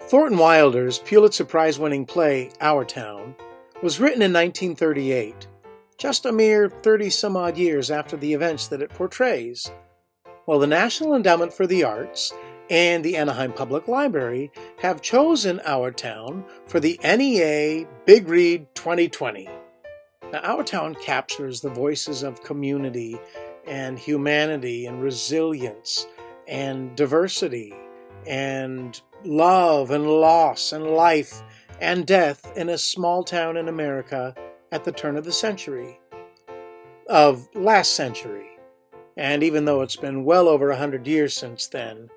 Thornton Wilder's Pulitzer Prize-winning play, Our Town, was written in 1938, just a mere 30-some-odd years after the events that it portrays. Well, the National Endowment for the Arts and the Anaheim Public Library have chosen Our Town for the NEA Big Read 2020. Now, Our Town captures the voices of community and humanity and resilience and diversity and love and loss and life and death in a small town in America at the turn of the century, of last century. And even though it's been well over 100 years since then,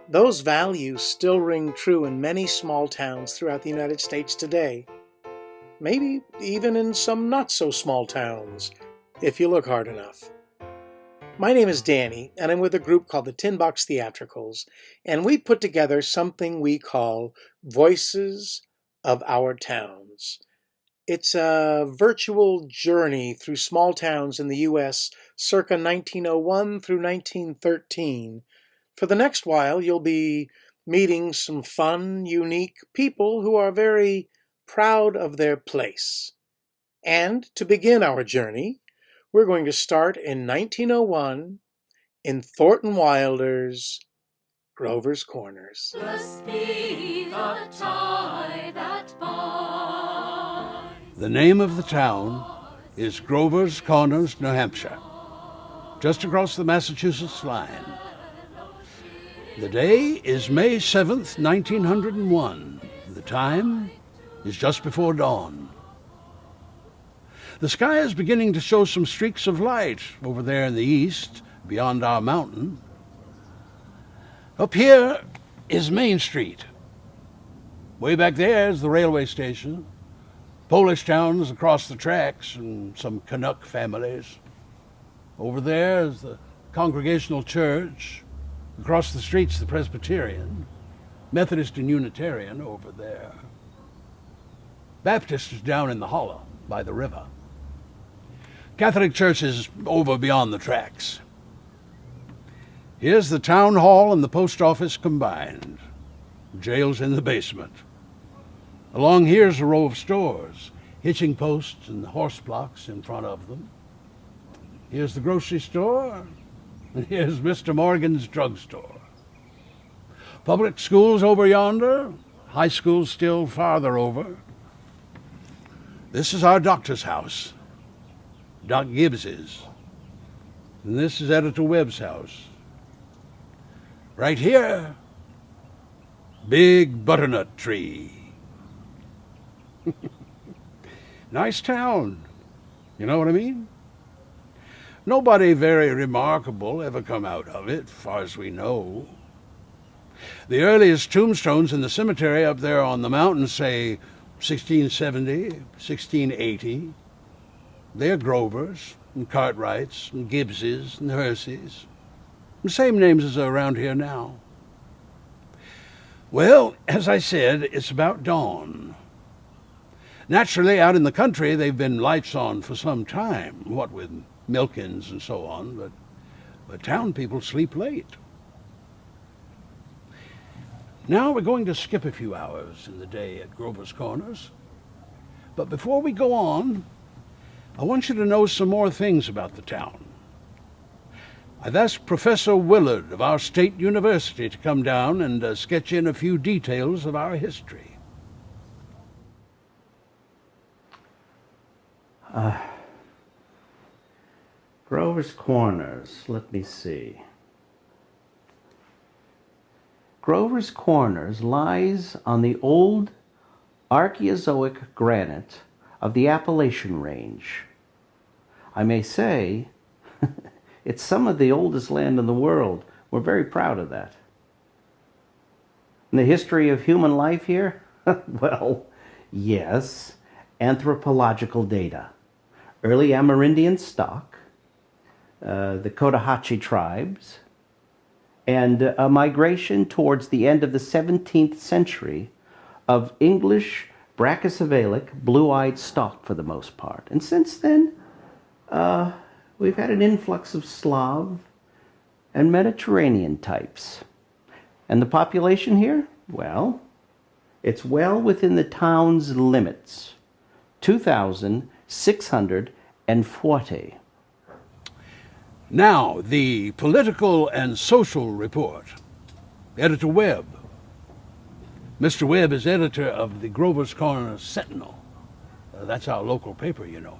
those values still ring true in many small towns throughout the United States today. Maybe even in some not-so-small towns, if you look hard enough. My name is Danny, and I'm with a group called the Tin Box Theatricals, and we put together something we call Voices of Our Towns. It's a virtual journey through small towns in the U.S. circa 1901 through 1913. For the next while, you'll be meeting some fun, unique people who are very proud of their place. And to begin our journey, we're going to start in 1901 in Thornton Wilder's Grover's Corners. Blessed be the tie that binds. The name of the town is Grover's Corners, New Hampshire, just across the Massachusetts line. The day is May 7th, 1901. The time is just before dawn. The sky is beginning to show some streaks of light over there in the east, beyond our mountain. Up here is Main Street. Way back there is the railway station, Polish towns across the tracks, and some Canuck families. Over there is the Congregational Church. Across the street's the Presbyterian, Methodist and Unitarian over there. Baptist is down in the hollow by the river. Catholic Church is over beyond the tracks. Here's the town hall and the post office combined. Jail's in the basement. Along here's a row of stores, hitching posts and horse blocks in front of them. Here's the grocery store, and here's Mr. Morgan's drugstore. Public schools over yonder, high school's still farther over. This is our doctor's house, Doc Gibbs's. And this is Editor Webb's house. Right here, big butternut tree. Nice town, you know what I mean? Nobody very remarkable ever come out of it, far as we know. The earliest tombstones in the cemetery up there on the mountain say 1670, 1680. They're Grovers, and Cartwrights, and Gibbses, and Hearseys. The same names as are around here now. Well, as I said, it's about dawn. Naturally, out in the country, they've been lights on for some time, what with milk-ins and so on, but town people sleep late. Now we're going to skip a few hours in the day at Grover's Corners. But before we go on, I want you to know some more things about the town. I've asked Professor Willard of our state university to come down and sketch in a few details of our history. Grover's Corners, let me see. Grover's Corners lies on the old Archaeozoic granite of the Appalachian Range. I may say, it's some of the oldest land in the world. We're very proud of that. And the history of human life here? Well, yes, anthropological data. Early Amerindian stock, the Cotahatchee tribes, and a migration towards the end of the 17th century of English brachycephalic blue-eyed stock for the most part. And since then, we've had an influx of Slav and Mediterranean types. And the population here? Well, It's well within the town's limits. 2,640. Now, the political and social report. Editor Webb. Mr. Webb is editor of the Grover's Corner Sentinel. That's our local paper, you know.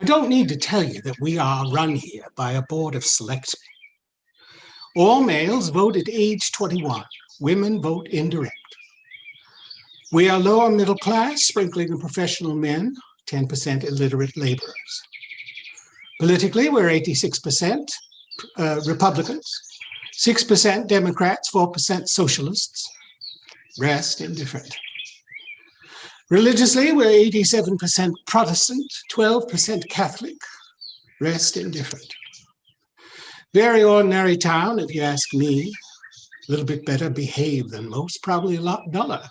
I don't need to tell you that we are run here by a board of selectmen. All males vote at age 21. Women vote indirect. We are lower middle class, sprinkling in professional men, 10% illiterate laborers. Politically, we're 86% Republicans, 6% Democrats, 4% socialists, rest indifferent. Religiously, we're 87% Protestant, 12% Catholic, rest indifferent. Very ordinary town, if you ask me. A little bit better behaved than most, probably a lot duller.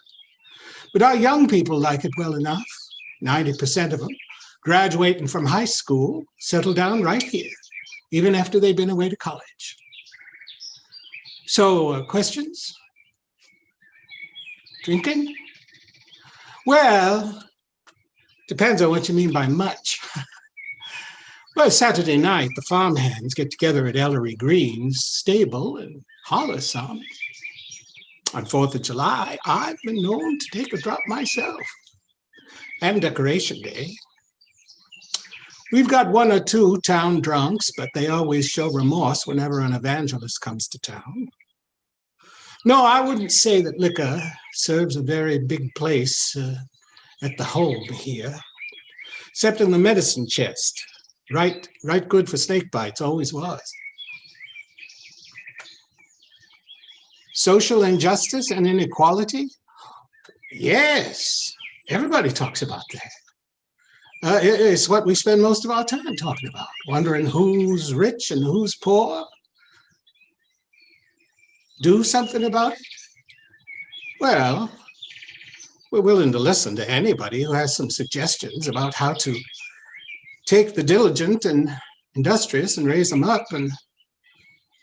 But our young people like it well enough. 90% of them, graduating from high school, settle down right here, even after they've been away to college. So, questions? Drinking? Well, depends on what you mean by much. Well, Saturday night, the farmhands get together at Ellery Green's stable and holler some. On 4th of July, I've been known to take a drop myself. And Decoration Day. We've got one or two town drunks, but they always show remorse whenever an evangelist comes to town. No, I wouldn't say that liquor serves a very big place at the home here, except in the medicine chest. Right good for snake bites, always was. Social injustice and inequality? Yes, everybody talks about that. It's what we spend most of our time talking about, wondering who's rich and who's poor. Do something about it? Well, we're willing to listen to anybody who has some suggestions about how to take the diligent and industrious and raise them up and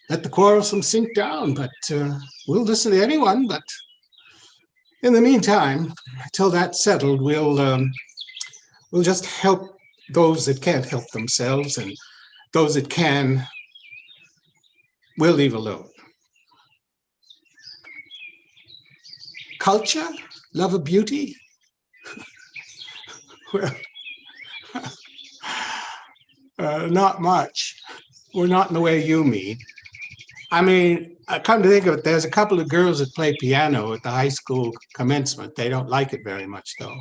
let the quarrelsome sink down. But we'll listen to anyone. But in the meantime, until that's settled, we'll just help those that can't help themselves, and those that can, we'll leave alone. Culture, love of beauty? Well, not much. We're not in the way you mean. I mean, come to think of it, there's a couple of girls that play piano at the high school commencement. They don't like it very much, though.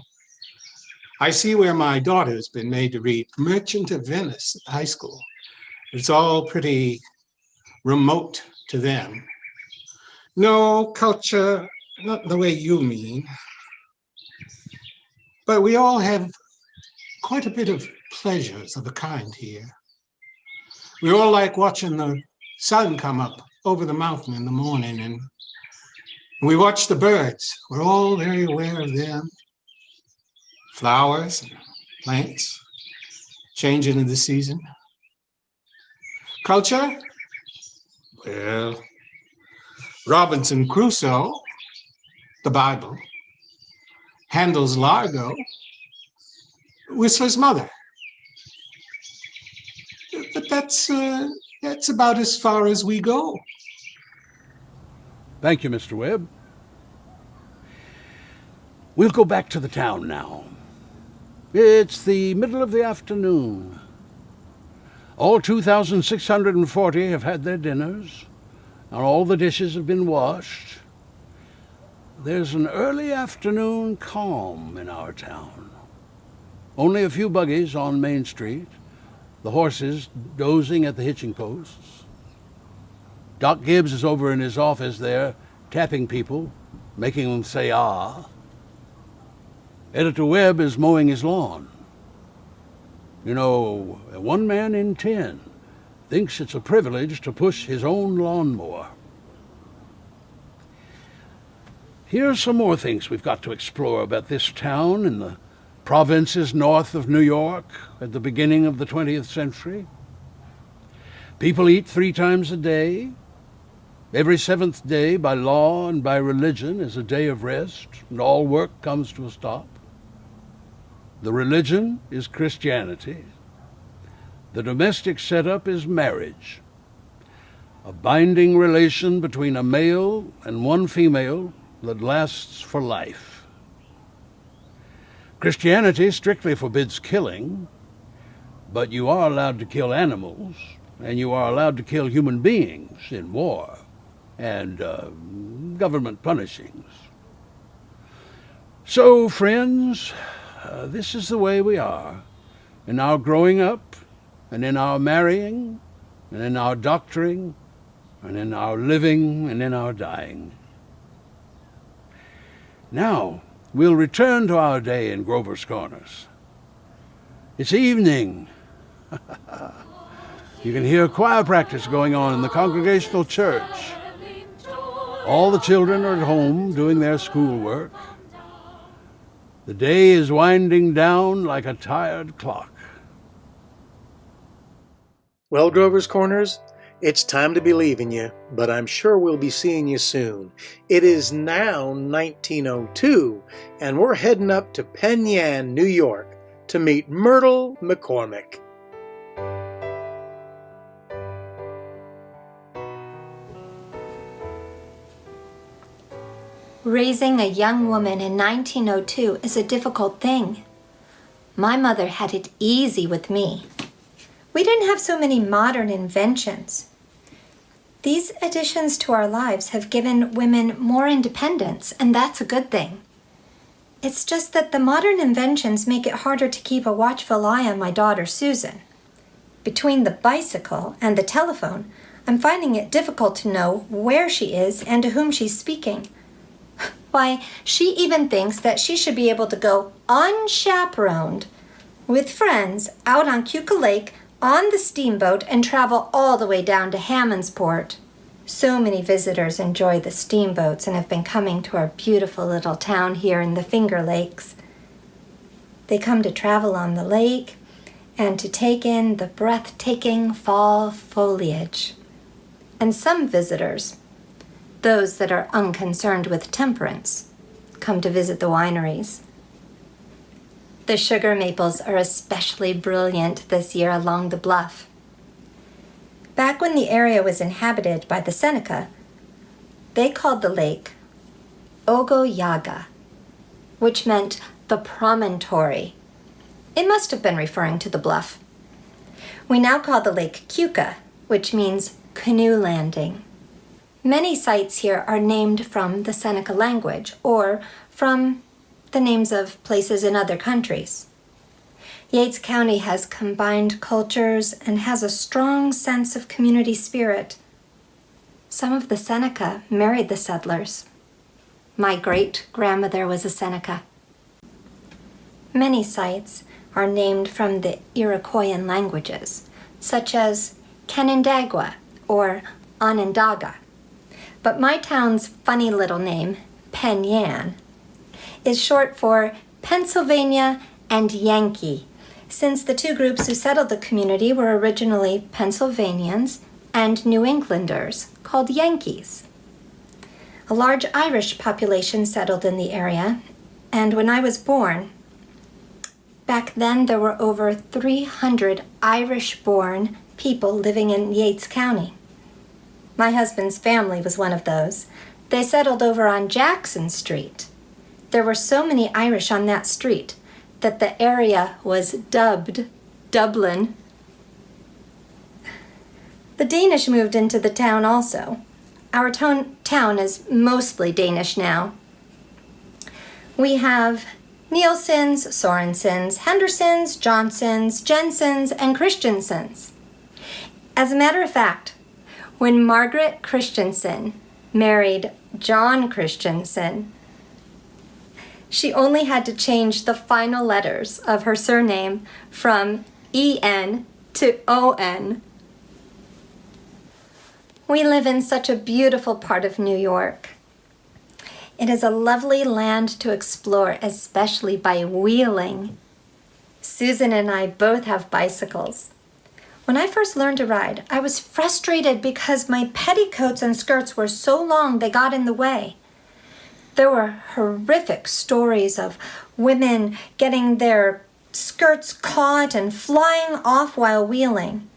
I see where my daughter's been made to read Merchant of Venice at high school. It's all pretty remote to them. No, culture, not the way you mean. But we all have quite a bit of pleasures of a kind here. We all like watching the sun come up over the mountain in the morning, and we watch the birds. We're all very aware of them. Flowers and plants changing in the season. Culture? Well, Robinson Crusoe, the Bible, Handel's Largo, Whistler's Mother. But that's about as far as we go. Thank you, Mr. Webb. We'll go back to the town now. It's the middle of the afternoon. All 2,640 have had their dinners, and all the dishes have been washed. There's an early afternoon calm in our town. Only a few buggies on Main Street, the horses dozing at the hitching posts. Doc Gibbs is over in his office there, tapping people, making them say ah. Editor Webb is mowing his lawn. You know, 1 man in 10 thinks it's a privilege to push his own lawnmower. Here's some more things we've got to explore about this town in the provinces north of New York at the beginning of the 20th century. People eat 3 times a day. Every seventh day, by law and by religion, is a day of rest, and all work comes to a stop. The religion is Christianity. The domestic setup is marriage, a binding relation between a male and one female that lasts for life. Christianity strictly forbids killing, but you are allowed to kill animals, and you are allowed to kill human beings in war and government punishings. So, friends, this is the way we are in our growing up, and in our marrying, and in our doctoring, and in our living, and in our dying. Now, we'll return to our day in Grover's Corners. It's evening. You can hear choir practice going on in the Congregational Church. All the children are at home doing their schoolwork. The day is winding down like a tired clock. Well, Grover's Corners, it's time to be leaving you, but I'm sure we'll be seeing you soon. It is now 1902, and we're heading up to Penn Yan, New York, to meet Myrtle McCormick. Raising a young woman in 1902 is a difficult thing. My mother had it easy with me. We didn't have so many modern inventions. These additions to our lives have given women more independence, and that's a good thing. It's just that the modern inventions make it harder to keep a watchful eye on my daughter Susan. Between the bicycle and the telephone, I'm finding it difficult to know where she is and to whom she's speaking. Why, she even thinks that she should be able to go unchaperoned with friends out on Keuka Lake on the steamboat and travel all the way down to Hammondsport. So many visitors enjoy the steamboats and have been coming to our beautiful little town here in the Finger Lakes. They come to travel on the lake and to take in the breathtaking fall foliage. And some visitors, those that are unconcerned with temperance, come to visit the wineries. The sugar maples are especially brilliant this year along the bluff. Back when the area was inhabited by the Seneca, they called the lake Ogoyaga, which meant the promontory. It must have been referring to the bluff. We now call the lake Keuka, which means canoe landing. Many sites here are named from the Seneca language or from the names of places in other countries. Yates County has combined cultures and has a strong sense of community spirit. Some of the Seneca married the settlers. My great-grandmother was a Seneca. Many sites are named from the Iroquoian languages, such as Canandaigua or Onondaga. But my town's funny little name, Penn Yan, is short for Pennsylvania and Yankee, since the two groups who settled the community were originally Pennsylvanians and New Englanders, called Yankees. A large Irish population settled in the area, and when I was born, back then there were over 300 Irish-born people living in Yates County. My husband's family was one of those. They settled over on Jackson Street. There were so many Irish on that street that the area was dubbed Dublin. The Danish moved into the town also. Our town is mostly Danish now. We have Nielsen's, Sorensen's, Henderson's, Johnson's, Jensen's, and Christensen's. As a matter of fact, when Margaret Christensen married John Christensen, she only had to change the final letters of her surname from E-N to O-N. We live in such a beautiful part of New York. It is a lovely land to explore, especially by wheeling. Susan and I both have bicycles. When I first learned to ride, I was frustrated because my petticoats and skirts were so long they got in the way. There were horrific stories of women getting their skirts caught and flying off while wheeling.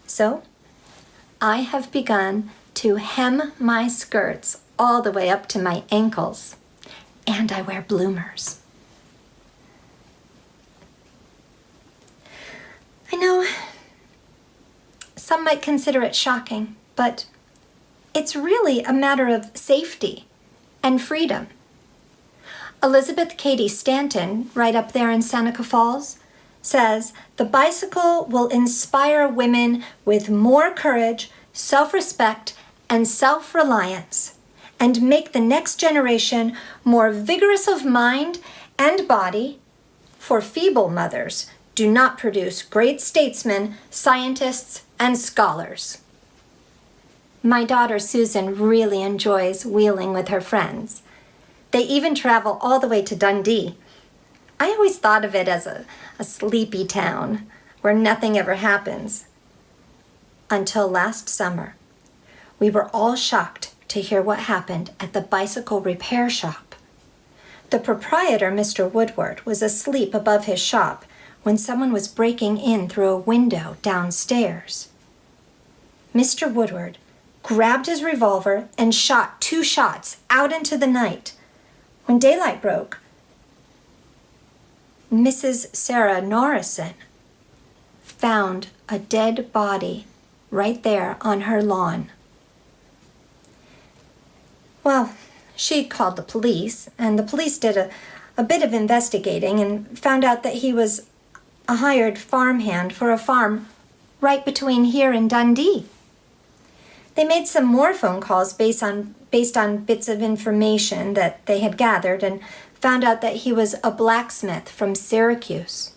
So, I have begun to hem my skirts all the way up to my ankles, and I wear bloomers. I know some might consider it shocking, but it's really a matter of safety and freedom. Elizabeth Cady Stanton, right up there in Seneca Falls, says the bicycle will inspire women with more courage, self-respect, and self-reliance, and make the next generation more vigorous of mind and body, for feeble mothers do not produce great statesmen, scientists, and scholars. My daughter Susan really enjoys wheeling with her friends. They even travel all the way to Dundee. I always thought of it as a sleepy town where nothing ever happens. Until last summer, we were all shocked to hear what happened at the bicycle repair shop. The proprietor, Mr. Woodward, was asleep above his shop when someone was breaking in through a window downstairs. Mr. Woodward grabbed his revolver and shot 2 shots out into the night. When daylight broke, Mrs. Sarah Norrison found a dead body right there on her lawn. Well, she called the police, and the police did a bit of investigating and found out that he was a hired farmhand for a farm right between here and Dundee. They made some more phone calls based on bits of information that they had gathered and found out that he was a blacksmith from Syracuse.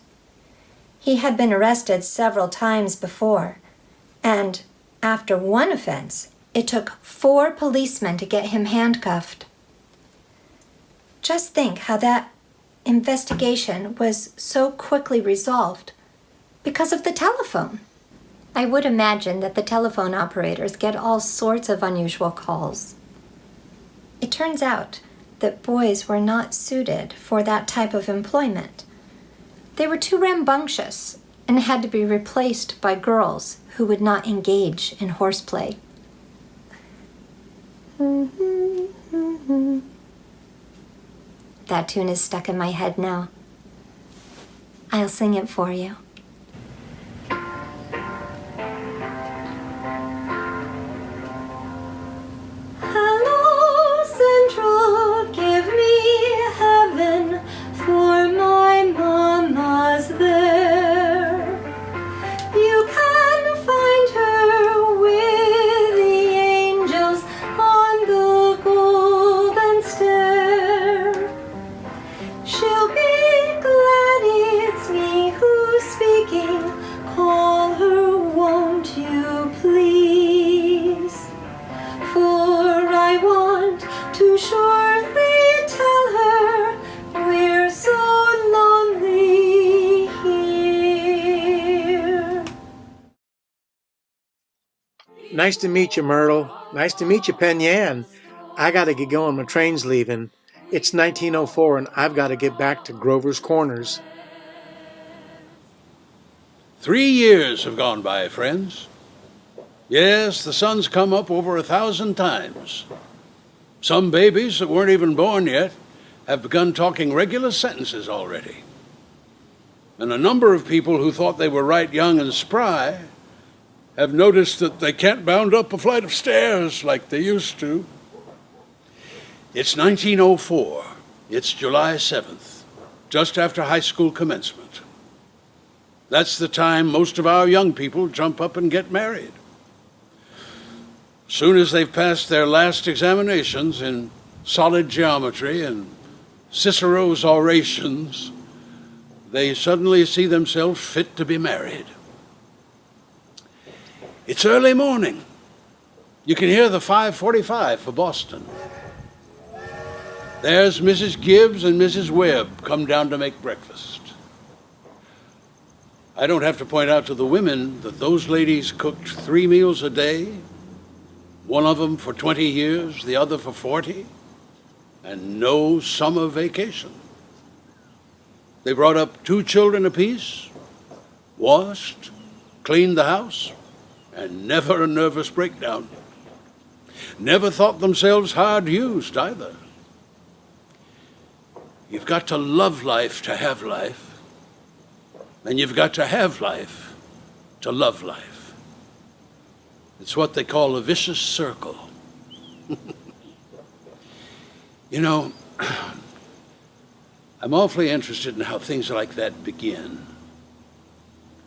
He had been arrested several times before, and after one offense, it took 4 policemen to get him handcuffed. Just think how that investigation was so quickly resolved because of the telephone. I would imagine that the telephone operators get all sorts of unusual calls. It turns out that boys were not suited for that type of employment. They were too rambunctious and had to be replaced by girls who would not engage in horseplay. That tune is stuck in my head now. I'll sing it for you. Hello, Central, give me heaven, for my mama's there. You can find her with the angels on the golden stair. She'll be glad it's me who's speaking. Call her, won't you please? For I want to shortly tell her we're so lonely here. Nice to meet you, Myrtle. Nice to meet you, Penn Yan. I gotta get going. My train's leaving. It's 1904 and I've got to get back to Grover's Corners. 3 years have gone by, friends. Yes, the sun's come up over 1,000 times. Some babies that weren't even born yet have begun talking regular sentences already. And a number of people who thought they were right young and spry have noticed that they can't bound up a flight of stairs like they used to. It's 1904. It's July 7th, just after high school commencement. That's the time most of our young people jump up and get married. Soon as they've passed their last examinations in solid geometry and Cicero's orations, they suddenly see themselves fit to be married. It's early morning. You can hear the 5:45 for Boston. There's Mrs. Gibbs and Mrs. Webb come down to make breakfast. I don't have to point out to the women that those ladies cooked 3 meals a day, one of them for 20 years, the other for 40, and no summer vacation. They brought up 2 children apiece, washed, cleaned the house, and never a nervous breakdown. Never thought themselves hard used either. You've got to love life to have life, and you've got to have life to love life. It's what they call a vicious circle. You know, I'm awfully interested in how things like that begin.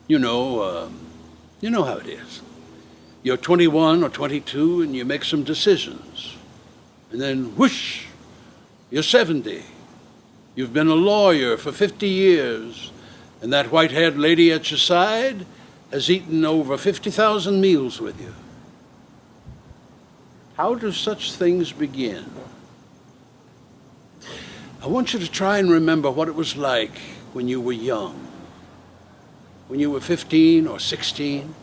You know how it is. You're 21 or 22 and you make some decisions. And then whoosh, you're 70. You've been a lawyer for 50 years, and that white-haired lady at your side has eaten over 50,000 meals with you. How do such things begin? I want you to try and remember what it was like when you were young. When you were 15 or 16,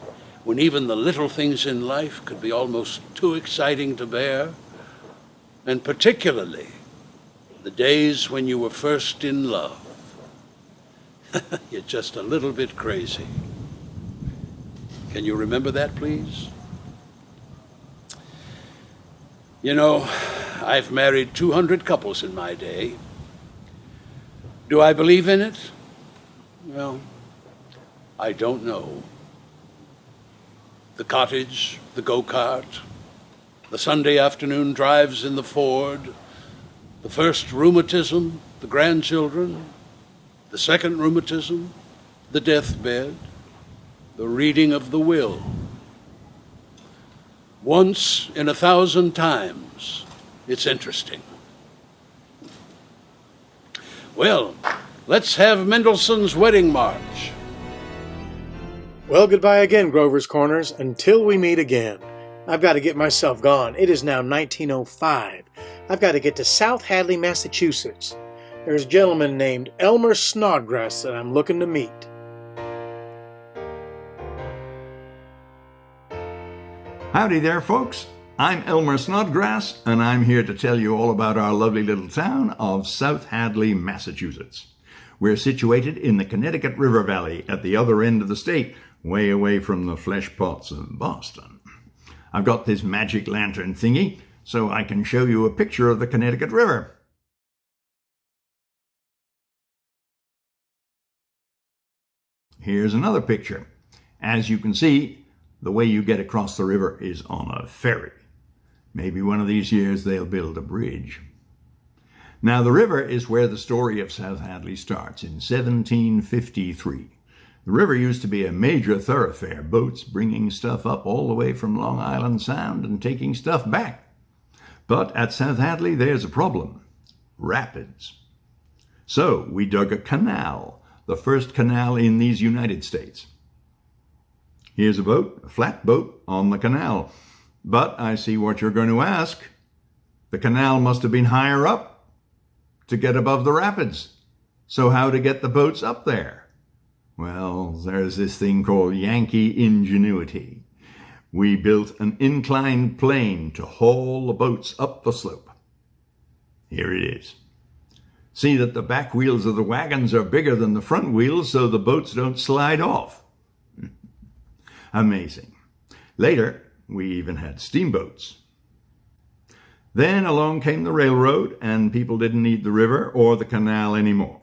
when even the little things in life could be almost too exciting to bear, and particularly the days when you were first in love. You're just a little bit crazy. Can you remember that, please? You know, I've married 200 couples in my day. Do I believe in it? Well, I don't know. The cottage, the go-kart, the Sunday afternoon drives in the Ford, the first rheumatism, the grandchildren, the second rheumatism, the deathbed, the reading of the will. Once in 1,000 times, it's interesting. Well, let's have Mendelssohn's Wedding March. Well, goodbye again, Grover's Corners, until we meet again. I've got to get myself gone. It is now 1905. I've got to get to South Hadley, Massachusetts. There's a gentleman named Elmer Snodgrass that I'm looking to meet. Howdy there, folks. I'm Elmer Snodgrass, and I'm here to tell you all about our lovely little town of South Hadley, Massachusetts. We're situated in the Connecticut River Valley at the other end of the state, way away from the flesh pots of Boston. I've got this magic lantern thingy, so I can show you a picture of the Connecticut River. Here's another picture. As you can see, the way you get across the river is on a ferry. Maybe one of these years they'll build a bridge. Now, the river is where the story of South Hadley starts in 1753. The river used to be a major thoroughfare, boats bringing stuff up all the way from Long Island Sound and taking stuff back. But at South Hadley, there's a problem: rapids. So we dug a canal, the first canal in these United States. Here's a boat, a flat boat on the canal. But I see what you're going to ask. The canal must have been higher up to get above the rapids. So how to get the boats up there? Well, there's this thing called Yankee ingenuity. We built an inclined plane to haul the boats up the slope. Here it is. See that the back wheels of the wagons are bigger than the front wheels so the boats don't slide off. Amazing. Later, we even had steamboats. Then along came the railroad, and people didn't need the river or the canal anymore.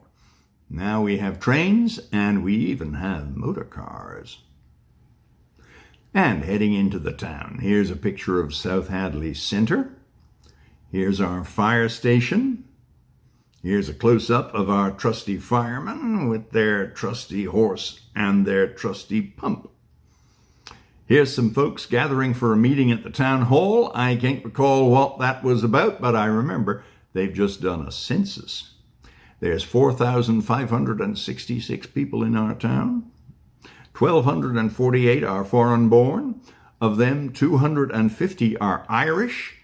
Now we have trains, and we even have motor cars. And heading into the town, here's a picture of South Hadley Center. Here's our fire station. Here's a close-up of our trusty firemen with their trusty horse and their trusty pump. Here's some folks gathering for a meeting at the town hall. I can't recall what that was about, but I remember they've just done a census. There's 4,566 people in our town. 1,248 are foreign-born. Of them, 250 are Irish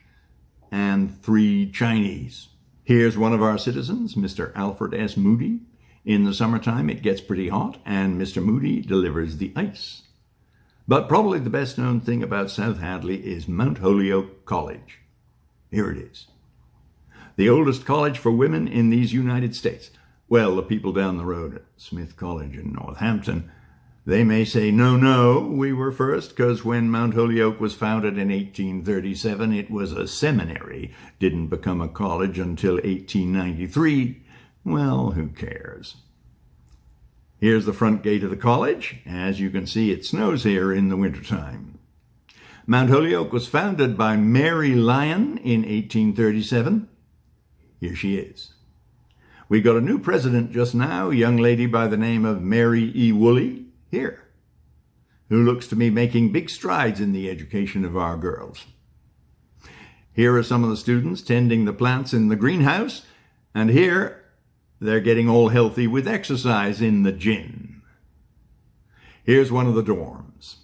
and 3 Chinese. Here's one of our citizens, Mr. Alfred S. Moody. In the summertime, it gets pretty hot, and Mr. Moody delivers the ice. But probably the best known thing about South Hadley is Mount Holyoke College. Here it is. The oldest college for women in these United States. Well, the people down the road at Smith College in Northampton, they may say, no, we were first, because when Mount Holyoke was founded in 1837, it was a seminary. Didn't become a college until 1893. Well, who cares? Here's the front gate of the college. As you can see, it snows here in the wintertime. Mount Holyoke was founded by Mary Lyon in 1837. Here she is. We got a new president just now, a young lady by the name of Mary E. Woolley, here, who looks to be making big strides in the education of our girls. Here are some of the students tending the plants in the greenhouse, and here they're getting all healthy with exercise in the gym. Here's one of the dorms.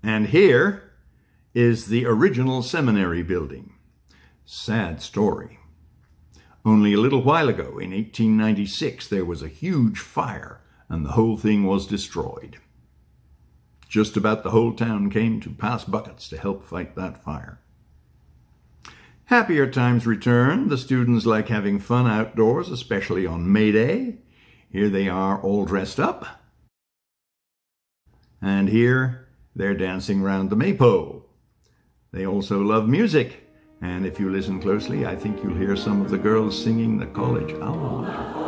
And here is the original seminary building. Sad story. Only a little while ago, in 1896, there was a huge fire and the whole thing was destroyed. Just about the whole town came to pass buckets to help fight that fire. Happier times return. The students like having fun outdoors, especially on May Day. Here they are all dressed up. And here they're dancing round the maypole. They also love music. And if you listen closely, I think you'll hear some of the girls singing the college alma mater.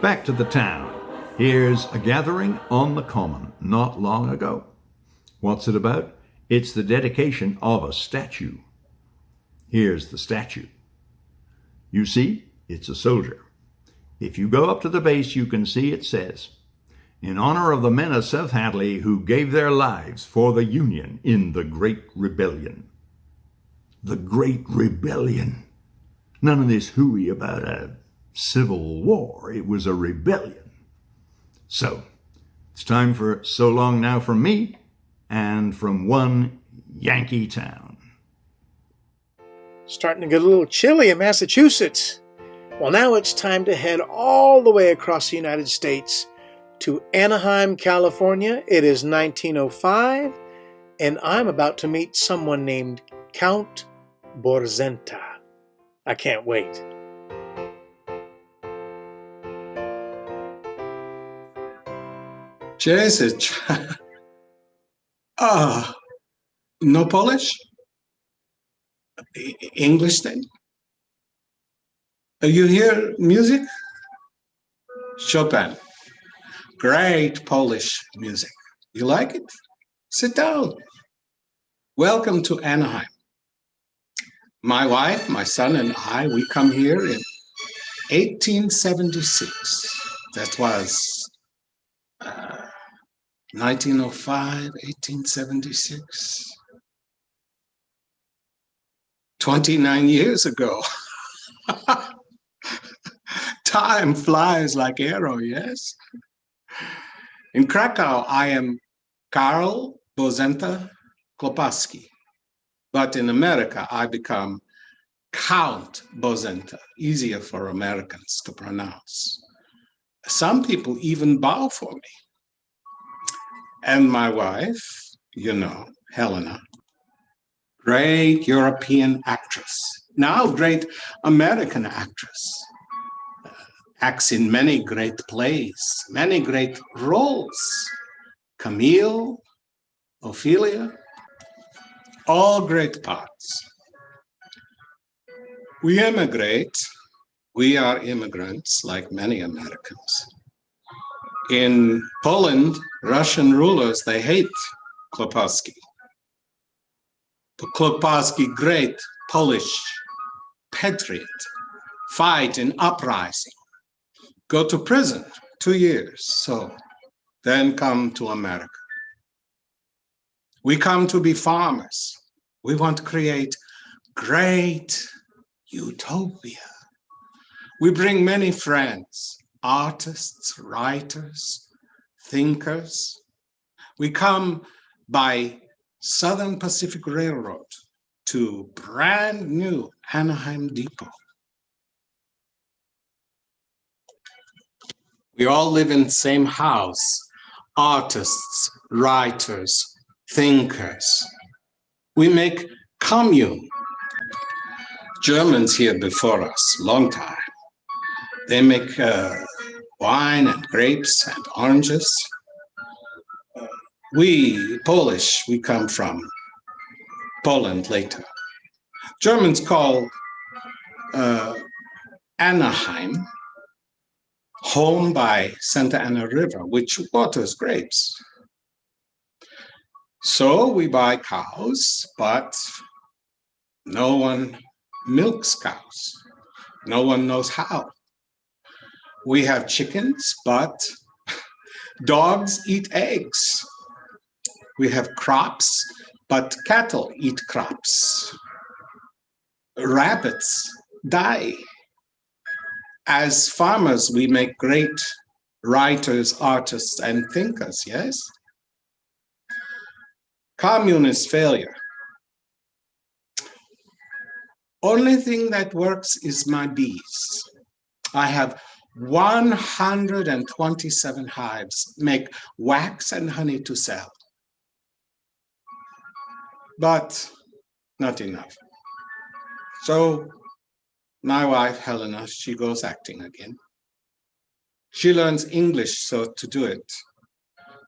Back to the town. Here's a gathering on the common not long ago. What's it about? It's the dedication of a statue. Here's the statue. You see, it's a soldier. If you go up to the base, you can see it says, "In honor of the men of South Hadley who gave their lives for the Union in the Great Rebellion." The Great Rebellion. None of this hooey about a civil war. It was a rebellion. So, it's time for so long now from me and from one Yankee town. Starting to get a little chilly in Massachusetts. Well, now it's time to head all the way across the United States to Anaheim, California. It is 1905, and I'm about to meet someone named Count Borzenta. I can't wait. Jesus. No Polish? English then? You hear music? Chopin. Great Polish music. You like it? Sit down. Welcome to Anaheim. My wife, my son, and I, we come here in 1876. That was 1905, 1876. 29 years ago. Time flies like arrow, yes? In Krakow, I am Karl Borzenta Klopaski. But in America, I become Count Borzenta, easier for Americans to pronounce. Some people even bow for me. And my wife, you know, Helena, great European actress, now great American actress, acts in many great plays, many great roles. Camille, Ophelia, all great parts. We emigrate, we are immigrants like many Americans. In Poland, Russian rulers, they hate Klopaski. The Klopaski, great Polish patriot, fight in uprising, go to prison 2 years, so then come to America. We come to be farmers. We want to create great utopia. We bring many friends, artists, writers, thinkers. We come by Southern Pacific Railroad to brand new Anaheim Depot. We all live in the same house, artists, writers, thinkers. We make commune. Germans here before us, long time. They make wine and grapes and oranges. We, Polish, we come from Poland later. Germans call Anaheim home by Santa Ana River, which waters grapes. So we buy cows, but no one milks cows. No one knows how. We have chickens, but dogs eat eggs. We have crops, but cattle eat crops. Rabbits die. As farmers, we make great writers, artists, and thinkers, yes? Commune is failure. Only thing that works is my bees. I have 127 hives, make wax and honey to sell. But not enough. So my wife, Helena, she goes acting again. She learns English so to do it.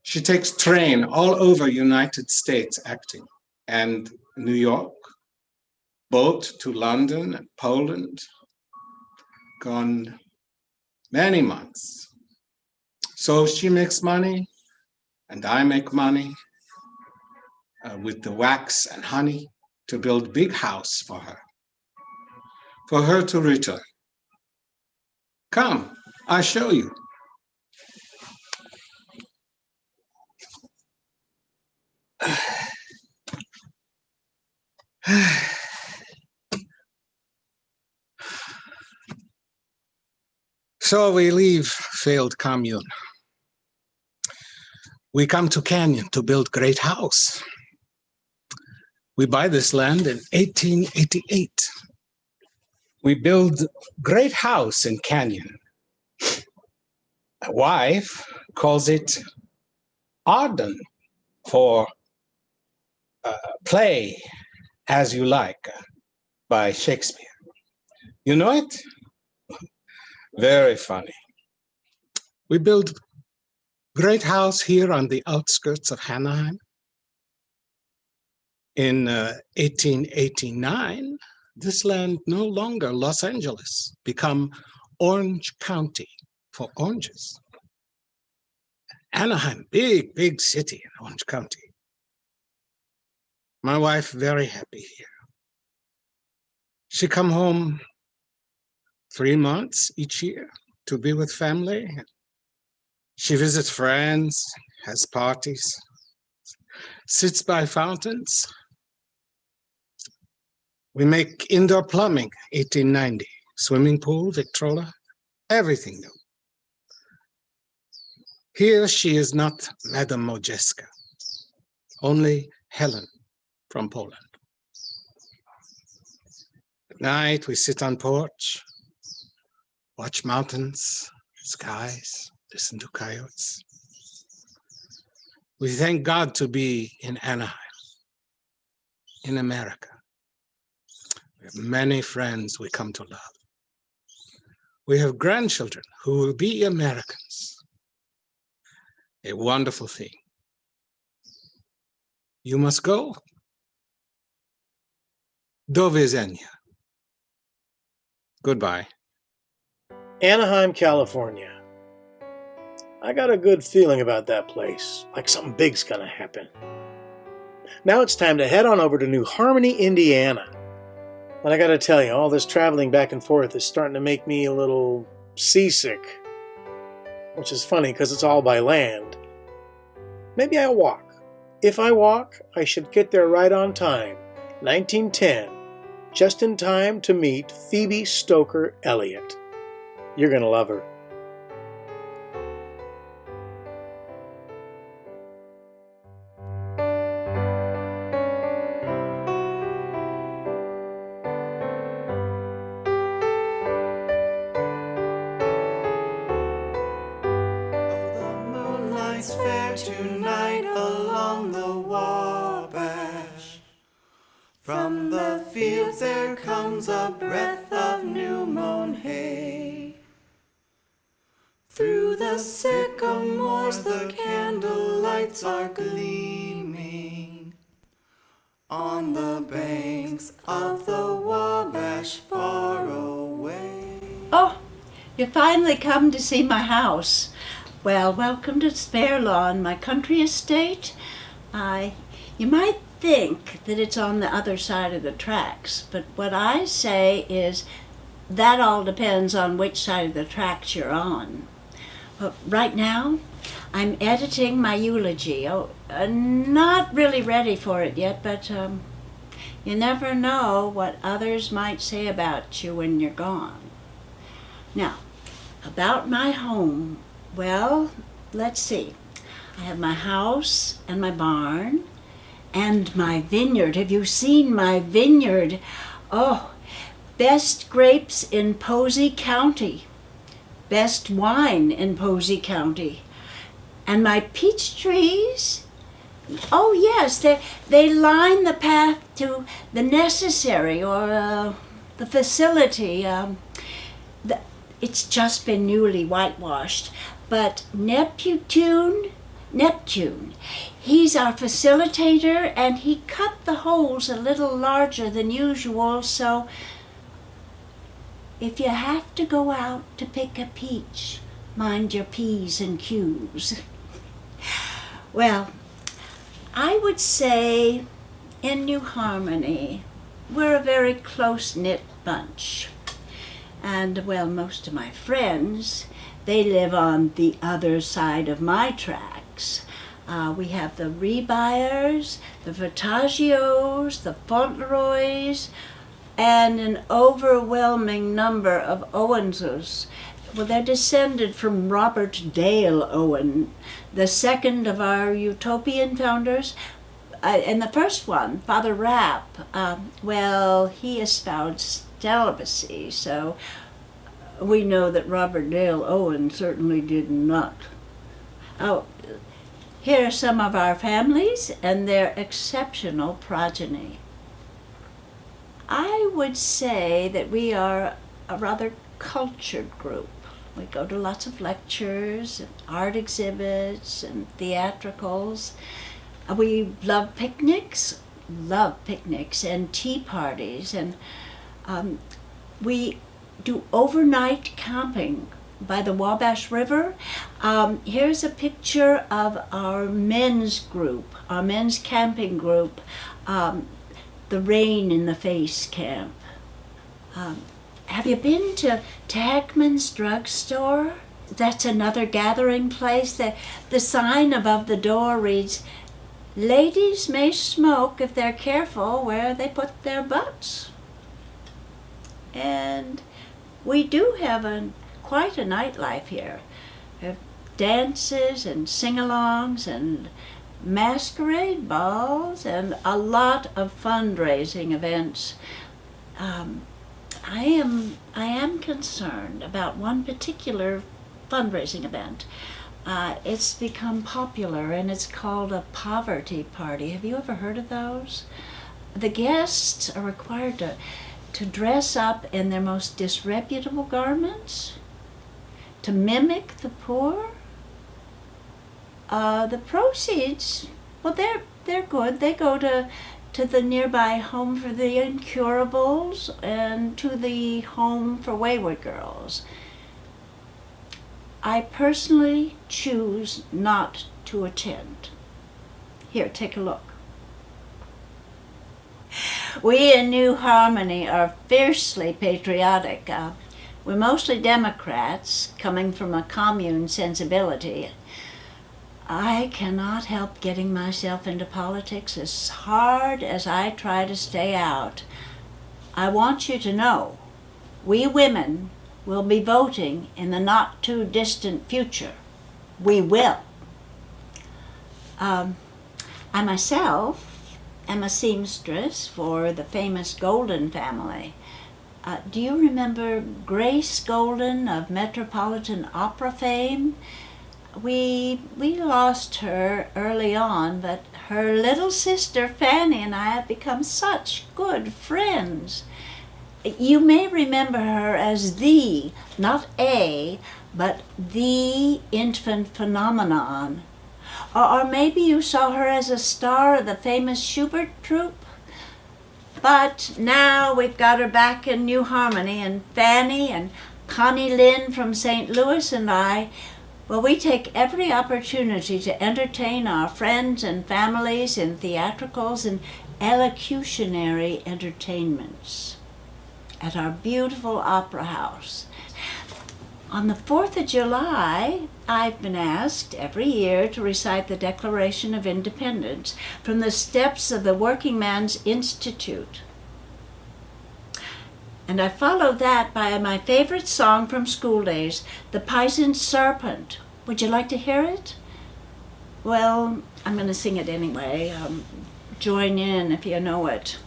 She takes train all over United States acting and New York, boat to London and Poland, gone many months. So she makes money and I make money with the wax and honey to build big house for her to return. Come, I'll show you. So we leave failed commune. We come to Canyon to build great house. We buy this land in 1888. We build great house in Canyon. My wife calls it Arden for play as you like by Shakespeare. You know it? Very funny. We build great house here on the outskirts of Anaheim. In 1889, this land no longer Los Angeles, become Orange County for oranges. Anaheim, big, big city in Orange County. My wife very happy here. She come home 3 months each year to be with family. She visits friends, has parties, sits by fountains. We make indoor plumbing, 1890, swimming pool, Victrola, everything new. Here she is not Madame Modjeska, only Helen from Poland. At night we sit on porch, watch mountains, skies, listen to coyotes. We thank God to be in Anaheim, in America. We have many friends we come to love. We have grandchildren who will be Americans. A wonderful thing. You must go. Do widzenia. Goodbye. Anaheim, California. I got a good feeling about that place, like something big's gonna happen. Now it's time to head on over to New Harmony, Indiana. And I gotta tell you, all this traveling back and forth is starting to make me a little seasick. Which is funny because it's all by land. Maybe I'll walk. If I walk, I should get there right on time. 1910. just in time to meet Phoebe Stoker Elliott. You're going to love her. Fair tonight along the Wabash. From the fields there comes a breath of new mown hay. Through the sycamores the candle lights are gleaming on the banks of the Wabash far away. Oh, you finally come to see my house. Well, welcome to Spare Lawn, my country estate. You might think that it's on the other side of the tracks, but what I say is that all depends on which side of the tracks you're on. But right now, I'm editing my eulogy. Not really ready for it yet, but you never know what others might say about you when you're gone. Now, about my home. Well, let's see. I have my house and my barn and my vineyard. Have you seen my vineyard? Oh, best grapes in Posey County. Best wine in Posey County. And my peach trees? Oh yes, they line the path to the necessary or the facility. It's just been newly whitewashed. But Neptune, he's our facilitator, and he cut the holes a little larger than usual, so if you have to go out to pick a peach, mind your P's and Q's. Well, I would say in New Harmony, we're a very close-knit bunch. And, well, most of my friends, they live on the other side of my tracks. We have the Rebyers, the Vertagios, the Fauntleroys, and an overwhelming number of Owenses. Well, they're descended from Robert Dale Owen, the second of our Utopian founders. And the first one, Father Rapp, well, he espoused celibacy, so we know that Robert Dale Owen certainly did not. Oh, here are some of our families and their exceptional progeny. I would say that we are a rather cultured group. We go to lots of lectures, and art exhibits, and theatricals. We love picnics, and tea parties, and we do overnight camping by the Wabash River. Here's a picture of our men's group, our men's camping group, the Rain in the Face camp. Have you been to Heckman's drugstore? That's another gathering place. The sign above the door reads, "Ladies may smoke if they're careful where they put their butts." And we do have quite a nightlife here. We have dances and sing-alongs and masquerade balls and a lot of fundraising events. I am concerned about one particular fundraising event. It's become popular, and it's called a poverty party. Have you ever heard of those? The guests are required to dress up in their most disreputable garments, to mimic the poor. The proceeds, well, they're good. They go to the nearby Home for the Incurables and to the Home for Wayward Girls. I personally choose not to attend. Here, take a look. We in New Harmony are fiercely patriotic. We're mostly Democrats, coming from a commune sensibility. I cannot help getting myself into politics as hard as I try to stay out. I want you to know, we women will be voting in the not too distant future. We will. I myself am a seamstress for the famous Golden family. Do you remember Grace Golden of Metropolitan Opera fame? We lost her early on, but her little sister Fanny and I have become such good friends. You may remember her as the, not a, but the infant phenomenon. Or maybe you saw her as a star of the famous Schubert troupe. But now we've got her back in New Harmony, and Fanny and Connie Lynn from St. Louis and I, well, we take every opportunity to entertain our friends and families in theatricals and elocutionary entertainments at our beautiful opera house. On the 4th of July, I've been asked every year to recite the Declaration of Independence from the steps of the Working Man's Institute. And I follow that by my favorite song from school days, The Paisan Serpent. Would you like to hear it? Well, I'm going to sing it anyway. Join in if you know it.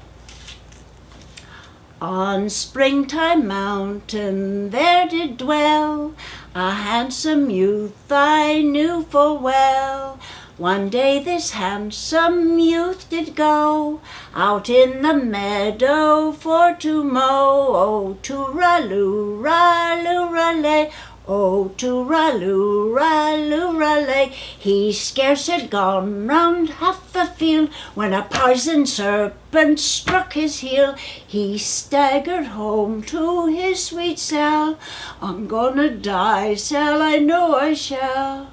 On Springtime Mountain there did dwell a handsome youth I knew full well. One day this handsome youth did go out in the meadow for to mow. Oh, tooraloo, raloo, ralay. Oh, tooraloo, raloo, ralay. He scarce had gone round half the field when a paisan serpent struck his heel. He staggered home to his sweet Sal. I'm gonna die, Sal, I know I shall.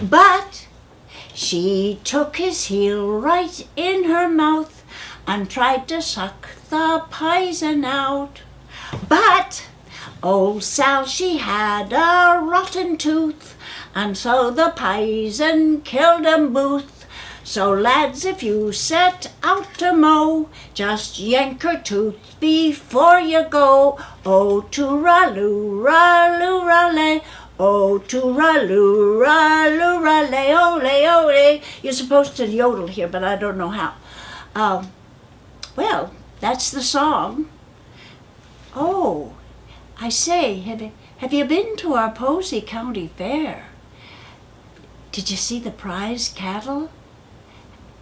But she took his heel right in her mouth and tried to suck the paisan out. But old Sal, she had a rotten tooth, and so the paisan killed 'em both. So lads, if you set out to mow, just yank her tooth before you go. Oh, tooraloo, raloo, ralay. Oh, tooraloo, raloo, ralay, ole, ole. You're supposed to yodel here, but I don't know how. Well, that's the song. Oh, I say, have you been to our Posey County Fair? Did you see the prize cattle?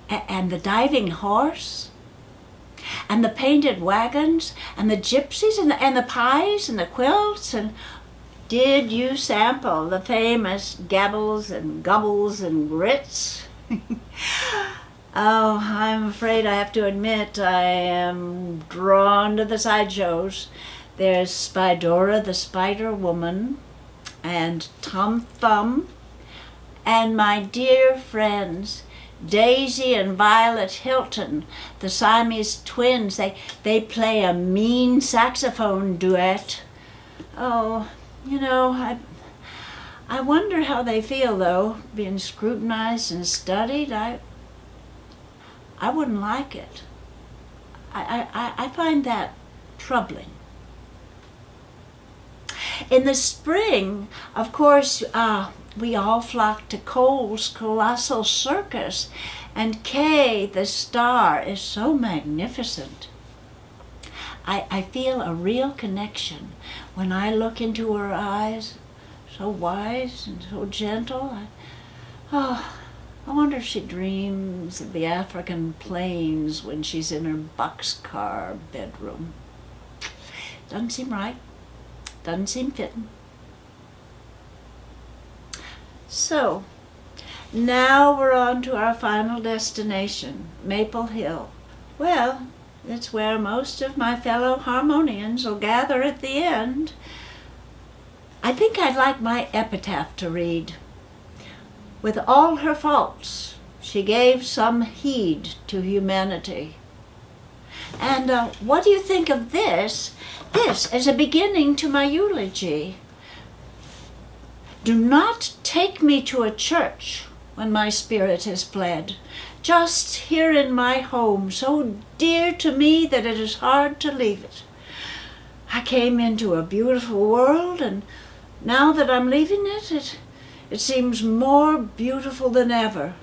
And the diving horse? And the painted wagons? And the gypsies? And the pies? And the quilts? And did you sample the famous gabbles and gobbles and grits? Oh, I'm afraid I have to admit I am drawn to the sideshows. There's Spidora the Spider Woman, and Tom Thumb, and my dear friends, Daisy and Violet Hilton, the Siamese twins. They play a mean saxophone duet. Oh, you know, I wonder how they feel, though, being scrutinized and studied. I wouldn't like it. I find that troubling. In the spring, of course, we all flock to Cole's Colossal Circus, and Kay, the star, is so magnificent. I feel a real connection when I look into her eyes, so wise and so gentle. I wonder if she dreams of the African plains when she's in her boxcar bedroom. Doesn't seem right. Doesn't seem fitting. So, now we're on to our final destination, Maple Hill. Well, it's where most of my fellow harmonians will gather at the end. I think I'd like my epitaph to read. With all her faults, she gave some heed to humanity. And what do you think of this? This is a beginning to my eulogy. Do not take me to a church when my spirit has fled. Just here in my home, so dear to me that it is hard to leave it. I came into a beautiful world, and now that I'm leaving it, it seems more beautiful than ever.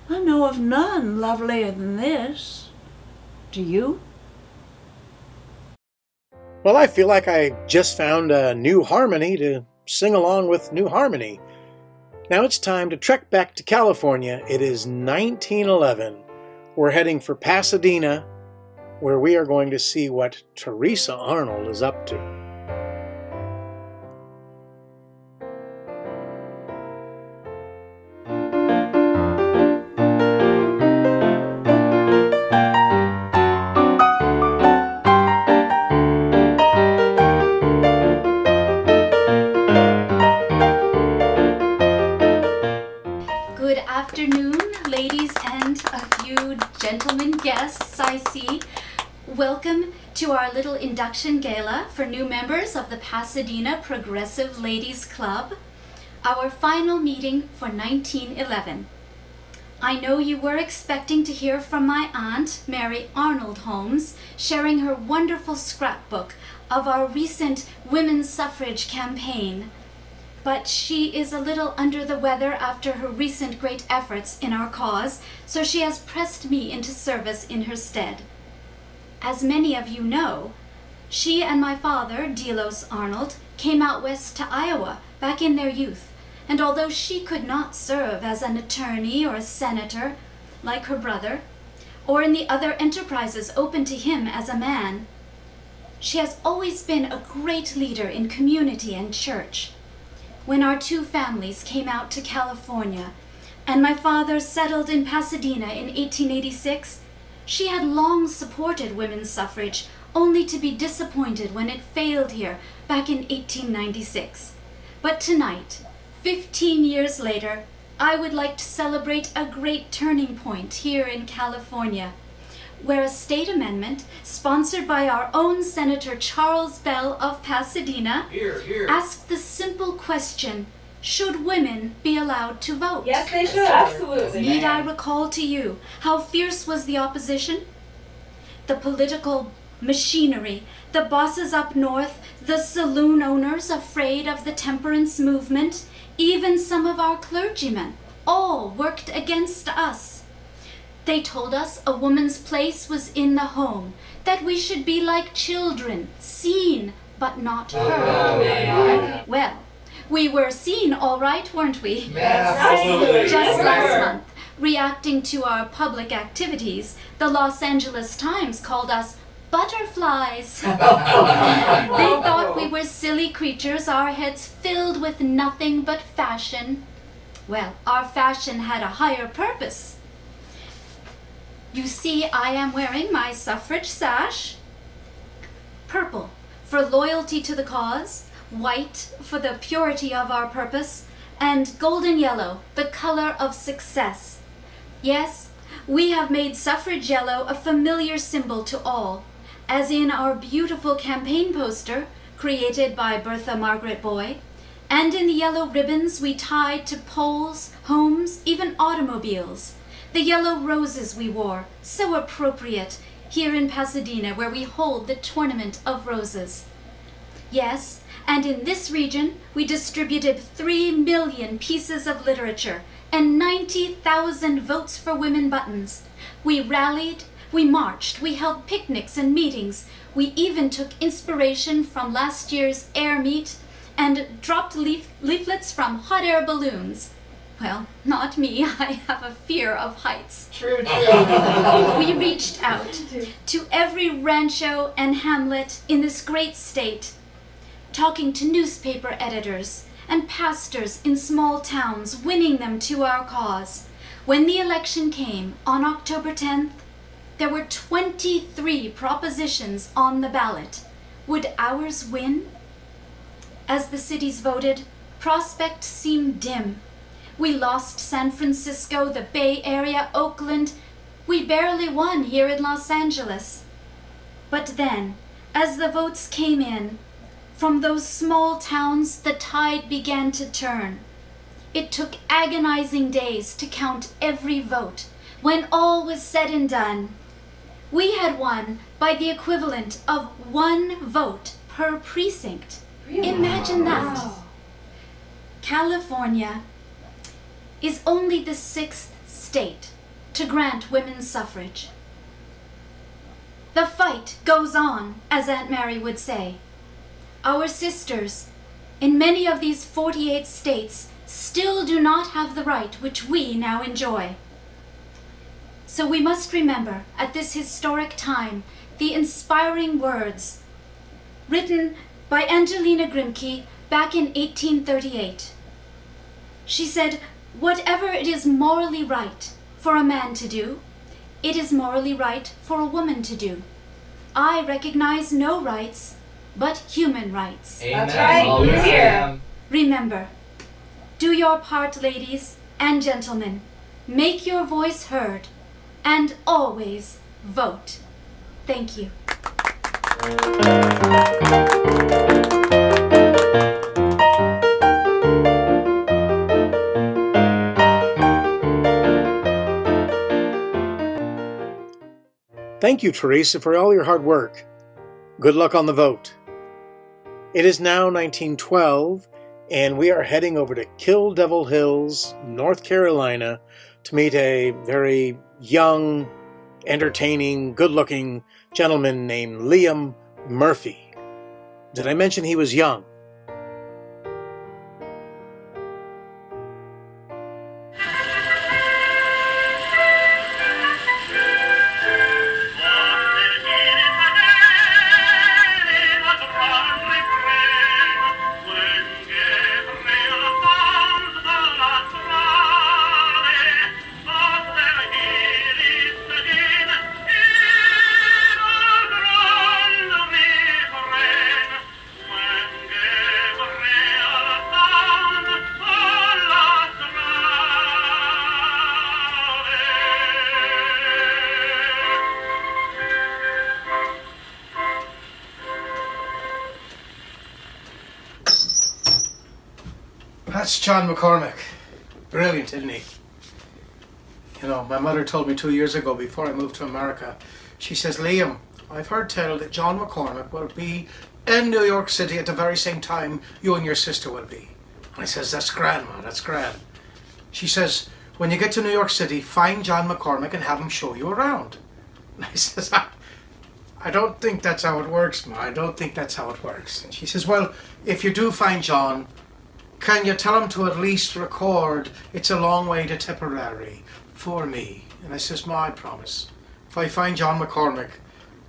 I know of none lovelier than this. Do you? Well, I feel like I just found a new harmony to sing along with New Harmony. Now it's time to trek back to California. It is 1911. We're heading for Pasadena, where we are going to see what Teresa Arnold is up to. Good afternoon, ladies and a few gentlemen guests I see. Welcome to our little induction gala for new members of the Pasadena Progressive Ladies Club, our final meeting for 1911. I know you were expecting to hear from my aunt, Mary Arnold Holmes, sharing her wonderful scrapbook of our recent women's suffrage campaign. But she is a little under the weather after her recent great efforts in our cause, so she has pressed me into service in her stead. As many of you know, she and my father, Delos Arnold, came out west to Iowa back in their youth, and although she could not serve as an attorney or a senator like her brother, or in the other enterprises open to him as a man, she has always been a great leader in community and church. When our two families came out to California and my father settled in Pasadena in 1886, she had long supported women's suffrage, only to be disappointed when it failed here back in 1896. But tonight, 15 years later, I would like to celebrate a great turning point here in California, where a state amendment sponsored by our own Senator Charles Bell of Pasadena asked the simple question, should women be allowed to vote? Yes, they should. Absolutely. Need I recall to you how fierce was the opposition? The political machinery, the bosses up north, the saloon owners afraid of the temperance movement, even some of our clergymen, all worked against us. They told us a woman's place was in the home, that we should be like children, seen but not heard. Well, we were seen all right, weren't we? Absolutely. Just last month, reacting to our public activities, the Los Angeles Times called us butterflies. They thought we were silly creatures, our heads filled with nothing but fashion. Well, our fashion had a higher purpose. You see, I am wearing my suffrage sash. Purple for loyalty to the cause, white for the purity of our purpose, and golden yellow, the color of success. Yes, we have made suffrage yellow a familiar symbol to all, as in our beautiful campaign poster created by Bertha Margaret Boy, and in the yellow ribbons we tied to poles, homes, even automobiles. The yellow roses we wore, so appropriate here in Pasadena where we hold the Tournament of Roses. Yes, and in this region we distributed 3 million pieces of literature and 90,000 votes for women buttons. We rallied, we marched, we held picnics and meetings. We even took inspiration from last year's air meet and dropped leaflets from hot air balloons. Well, not me. I have a fear of heights. True. We reached out to every rancho and hamlet in this great state, talking to newspaper editors and pastors in small towns, winning them to our cause. When the election came on October 10th, there were 23 propositions on the ballot. Would ours win? As the cities voted, prospects seemed dim. We lost San Francisco, the Bay Area, Oakland. We barely won here in Los Angeles. But then, as the votes came in, from those small towns the tide began to turn. It took agonizing days to count every vote. When all was said and done, we had won by the equivalent of 1 vote per precinct. Imagine that. California is only the 6th state to grant women's suffrage. The fight goes on, as Aunt Mary would say. Our sisters in many of these 48 states still do not have the right which we now enjoy. So we must remember at this historic time the inspiring words written by Angelina Grimke back in 1838. She said, "Whatever it is morally right for a man to do, it is morally right for a woman to do. I recognize no rights but human rights." That's right. Here. Remember, do your part, ladies and gentlemen. Make your voice heard and always vote. Thank you. Thank you, Teresa, for all your hard work. Good luck on the vote. It is now 1912, and we are heading over to Kill Devil Hills, North Carolina, to meet a very young, entertaining, good-looking gentleman named Liam Murphy. Did I mention he was young? That's John McCormick. Brilliant, isn't he? You know, my mother told me 2 years ago before I moved to America, she says, "Liam, I've heard tell that John McCormick will be in New York City at the very same time you and your sister will be." And I says, "That's grand, Ma, that's grand." She says, "When you get to New York City, find John McCormick and have him show you around." And I says, I don't think that's how it works, Ma. I don't think that's how it works. And she says, "Well, if you do find John, can you tell him to at least record 'It's a Long Way to Tipperary' for me?" And I says, "Ma, I promise. If I find John McCormick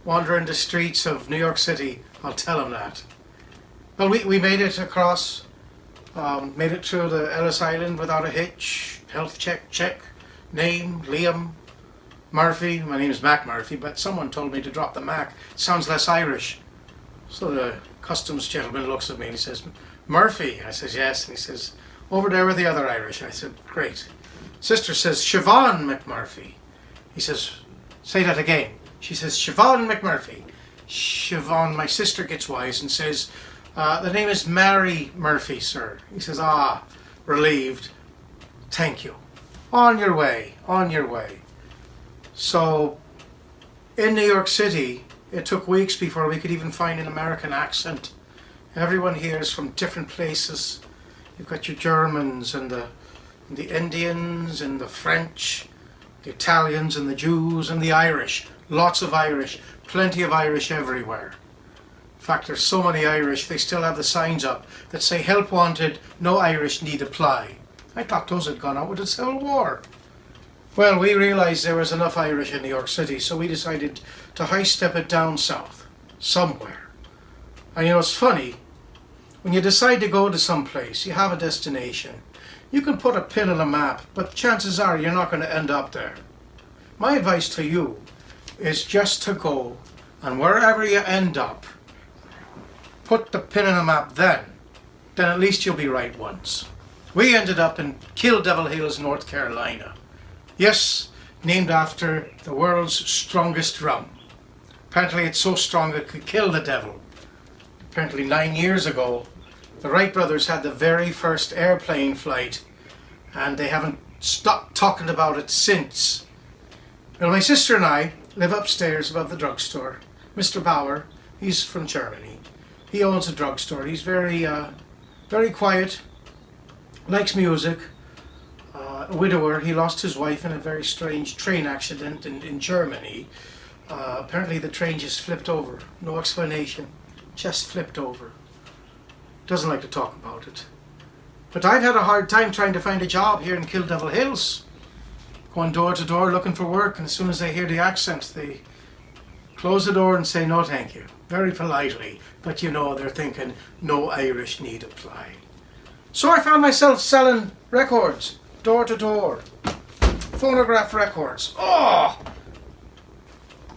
wandering the streets of New York City, I'll tell him that." Well, we made it across, made it through the Ellis Island without a hitch. Health check. Name, Liam Murphy. My name's Mac Murphy, but someone told me to drop the Mac. It sounds less Irish. So the customs gentleman looks at me and he says, "Murphy?" I says, "Yes." And he says, "Over there with the other Irish." I said, "Great." Sister says, "Siobhan McMurphy." He says, "Say that again." She says, "Siobhan McMurphy." Siobhan, my sister, gets wise and says, "The name is Mary Murphy, sir." He says, "Ah," relieved. "Thank you. On your way, on your way." So, in New York City, it took weeks before we could even find an American accent. Everyone here is from different places. You've got your Germans and the Indians and the French, the Italians and the Jews and the Irish. Lots of Irish, plenty of Irish everywhere. In fact, there's so many Irish, they still have the signs up that say "Help wanted, no Irish need apply." I thought those had gone out with the Civil War. Well, we realized there was enough Irish in New York City, so we decided to high-step it down south, somewhere. And you know, it's funny, when you decide to go to some place, you have a destination. You can put a pin on a map, but chances are you're not going to end up there. My advice to you is just to go, and wherever you end up, put the pin on a map then at least you'll be right once. We ended up in Kill Devil Hills, North Carolina. Yes, named after the world's strongest rum. Apparently it's so strong it could kill the devil. Apparently 9 years ago, the Wright brothers had the very first airplane flight and they haven't stopped talking about it since. Well, my sister and I live upstairs above the drugstore. Mr. Bauer, he's from Germany. He owns a drugstore. He's very quiet, likes music, a widower. He lost his wife in a very strange train accident in Germany. Apparently the train just flipped over. No explanation. Just flipped over. Doesn't like to talk about it. But I've had a hard time trying to find a job here in Kill Devil Hills. Going door to door looking for work, and as soon as they hear the accent, they close the door and say no thank you. Very politely. But you know, they're thinking no Irish need apply. So I found myself selling records, door to door. Phonograph records. Oh!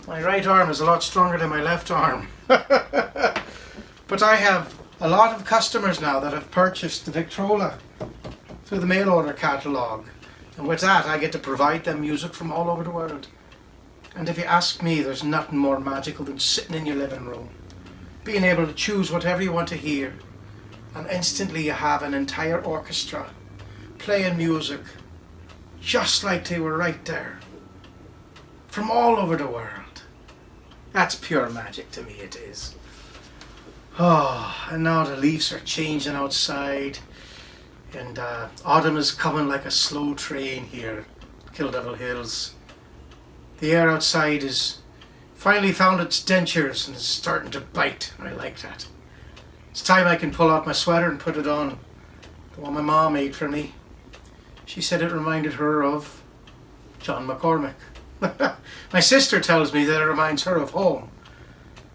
My right arm is a lot stronger than my left arm. But I have a lot of customers now that have purchased the Victrola through the mail order catalogue. And with that, I get to provide them music from all over the world. And if you ask me, there's nothing more magical than sitting in your living room, being able to choose whatever you want to hear, and instantly you have an entire orchestra playing music just like they were right there, from all over the world. That's pure magic to me, it is. Oh, and now the leaves are changing outside, and autumn is coming like a slow train here at Kill Devil Hills. The air outside is finally found its dentures and is starting to bite. I like that. It's time I can pull out my sweater and put it on, the one my mom made for me. She said it reminded her of John McCormick. My sister tells me that it reminds her of home.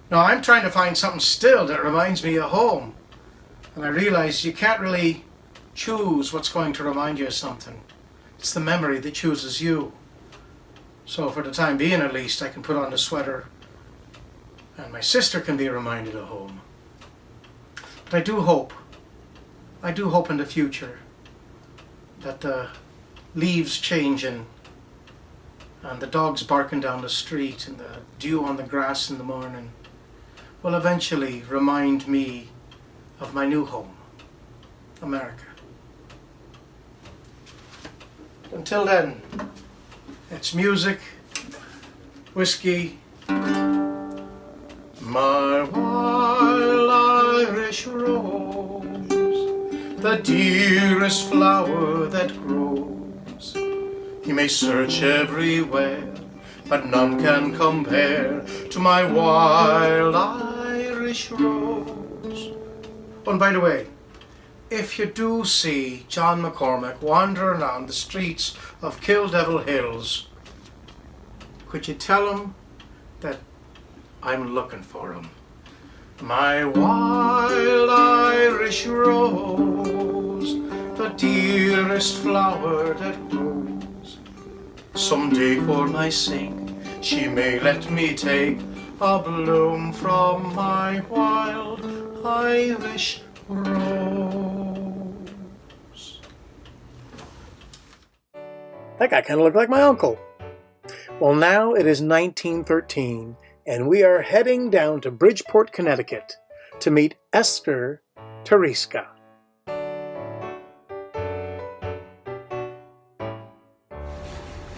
Now I'm trying to find something still that reminds me of home. And I realize you can't really choose what's going to remind you of something. It's the memory that chooses you. So for the time being at least, I can put on the sweater and my sister can be reminded of home. But I do hope in the future that the leaves changing and the dogs barking down the street and the dew on the grass in the morning will eventually remind me of my new home, America. Until then, it's music, whiskey, my wild Irish rose, the dearest flower that grows. You may search everywhere, but none can compare to my wild Irish rose. Oh, and by the way, if you do see John McCormick wandering on the streets of Kill Devil Hills, could you tell him that I'm looking for him? My wild Irish rose, the dearest flower that grows. Someday for my sake, she may let me take a bloom from my wild Irish rose. That guy kind of looked like my uncle. Well, now it is 1913, and we are heading down to Bridgeport, Connecticut to meet Esther Tereska.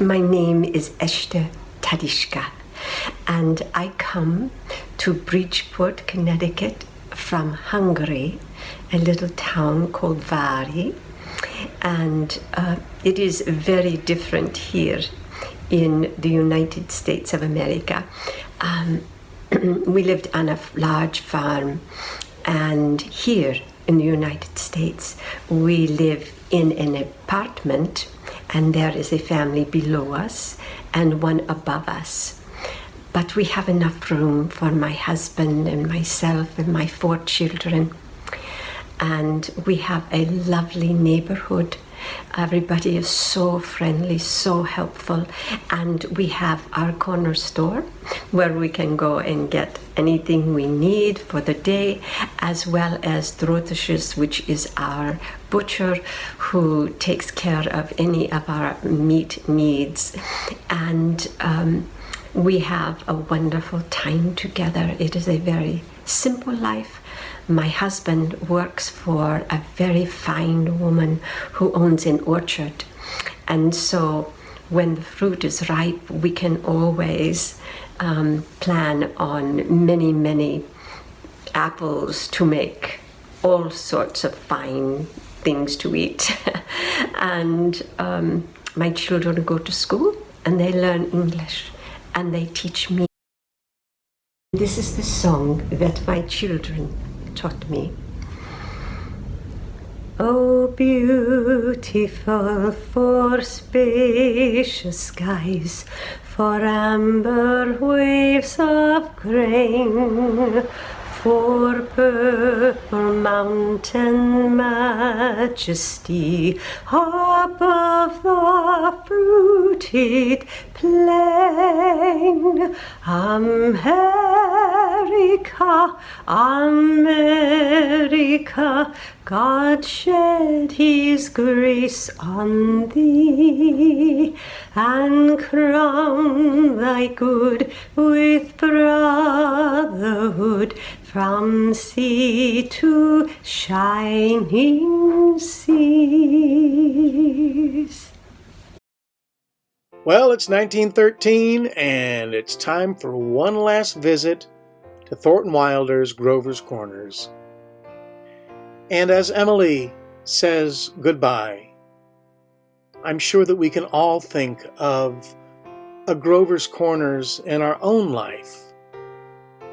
My name is Esther Tereska, and I come to Bridgeport, Connecticut from Hungary, a little town called Vári, and it is very different here in the United States of America. We lived on a large farm, and here in the United States we live in an apartment, and there is a family below us and one above us. But we have enough room for my husband and myself and my 4 children. And we have a lovely neighborhood. Everybody is so friendly, so helpful. And we have our corner store where we can go and get anything we need for the day, as well as Drotisches, which is our butcher who takes care of any of our meat needs. And we have a wonderful time together. It is a very simple life, My husband works for a very fine woman who owns an orchard. And so when the fruit is ripe, we can always plan on many, many apples to make all sorts of fine things to eat. And my children go to school and they learn English and they teach me. This is the song that my children taught me. Oh, beautiful for spacious skies, for amber waves of grain, for purple mountain majesty above the fruited plain. America, America, God shed his grace on thee, and crown thy good with brotherhood from sea to shining seas. Well, it's 1913, and it's time for one last visit to Thornton Wilder's Grover's Corners. And as Emily says goodbye, I'm sure that we can all think of a Grover's Corners in our own life.